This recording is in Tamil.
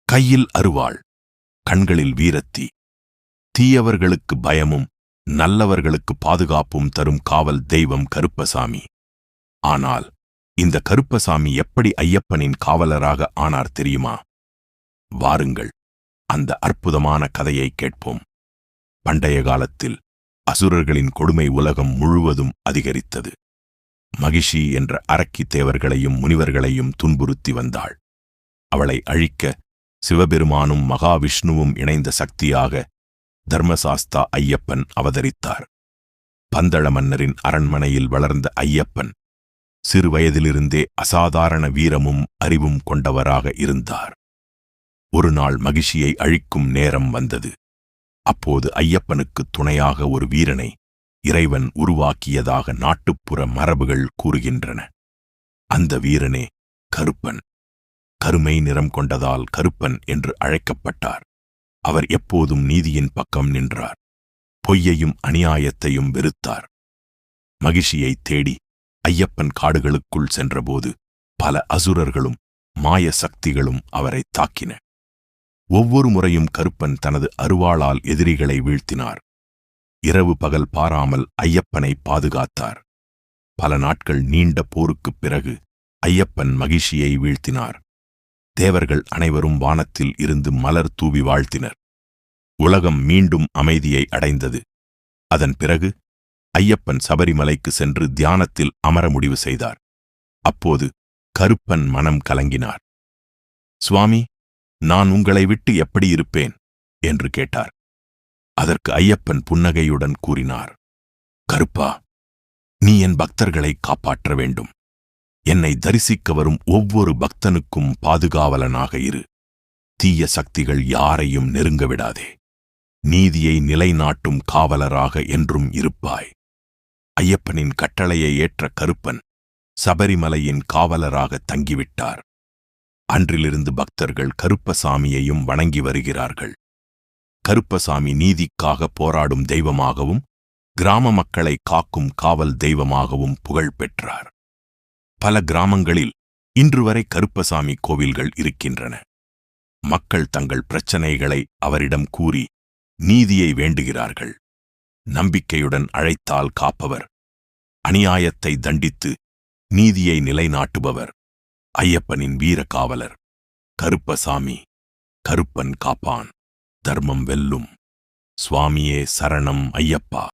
கையில் அருவாள், கண்களில் வீரத்தி. தீயவர்களுக்கு பயமும் நல்லவர்களுக்கு பாதுகாப்பும் தரும் காவல் தெய்வம் கருப்பசாமி. ஆனால் இந்த கருப்பசாமி எப்படி ஐயப்பனின் காவலராக ஆனார் தெரியுமா? வாருங்கள், அந்த அற்புதமான கதையை கேட்போம். பண்டைய காலத்தில் அசுரர்களின் கொடுமை உலகம் முழுவதும் அதிகரித்தது. மகிஷி என்ற அரக்கி தேவர்களையும் முனிவர்களையும் துன்புறுத்தி வந்தாள். அவளை அழிக்க சிவபெருமானும் மகாவிஷ்ணுவும் இணைந்த சக்தியாக தர்மசாஸ்தா ஐயப்பன் அவதரித்தார். பந்தள மன்னரின் அரண்மனையில் வளர்ந்த ஐயப்பன் சிறுவயதிலிருந்தே அசாதாரண வீரமும் அறிவும் கொண்டவராக இருந்தார். ஒரு நாள் மகிஷியை அழிக்கும் நேரம் வந்தது. அப்போது ஐயப்பனுக்கு துணையாக ஒரு வீரனை இறைவன் உருவாக்கியதாக நாட்டுப்புற மரபுகள் கூறுகின்றன. அந்த வீரனே கருப்பன். கருமை நிறம் கொண்டதால் கருப்பன் என்று அழைக்கப்பட்டார். அவர் எப்போதும் நீதியின் பக்கம் நின்றார். பொய்யையும் அநியாயத்தையும் வெறுத்தார். மகிஷியை தேடி ஐயப்பன் காடுகளுக்குள் சென்றபோது பல அசுரர்களும் மாய சக்திகளும் அவரை தாக்கின. ஒவ்வொரு முறையும் கருப்பன் தனது அருவாளால் எதிரிகளை வீழ்த்தினார். இரவு பகல் பாராமல் ஐயப்பனை பாதுகாத்தார். பல நாட்கள் நீண்ட போருக்குப் பிறகு ஐயப்பன் மகிஷியை வீழ்த்தினார். தேவர்கள் அனைவரும் வானத்தில் இருந்து மலர் தூவி வாழ்த்தினர். உலகம் மீண்டும் அமைதியை அடைந்தது. அதன் பிறகு ஐயப்பன் சபரிமலைக்கு சென்று தியானத்தில் அமர முடிவு செய்தார். அப்போது கருப்பன் மனம் கலங்கினார். சுவாமி, நான் உங்களை விட்டு எப்படி இருப்பேன் என்று கேட்டார். அதற்கு ஐயப்பன் புன்னகையுடன் கூறினார், கருப்பா, நீ என் பக்தர்களை காப்பாற்ற வேண்டும். என்னை தரிசிக்க வரும் ஒவ்வொரு பக்தனுக்கும் பாதுகாவலனாக இரு. தீய சக்திகள் யாரையும் நெருங்க விடாதே. நீதியை நிலைநாட்டும் காவலராக என்றும் இருப்பாய். ஐயப்பனின் கட்டளையை ஏற்ற கருப்பன் சபரிமலையின் காவலராக தங்கிவிட்டார். அன்றிலிருந்து பக்தர்கள் கருப்பசாமியையும் வணங்கி வருகிறார்கள். கருப்பசாமி நீதிக்காக போராடும் தெய்வமாகவும் கிராம மக்களை காக்கும் காவல் தெய்வமாகவும் புகழ் பெற்றார். பல கிராமங்களில் இன்று வரை கருப்பசாமி கோவில்கள் இருக்கின்றன. மக்கள் தங்கள் பிரச்சனைகளை அவரிடம் கூறி நீதியை வேண்டுகிறார்கள். நம்பிக்கையுடன் அழைத்தால் காப்பவர், அநியாயத்தை தண்டித்து நீதியை நிலைநாட்டுபவர் ஐயப்பனின் வீர காவலர் கருப்பசாமி. கருப்பன் காப்பான், தர்மம் வெல்லும். சுவாமியே சரணம் ஐயப்பா.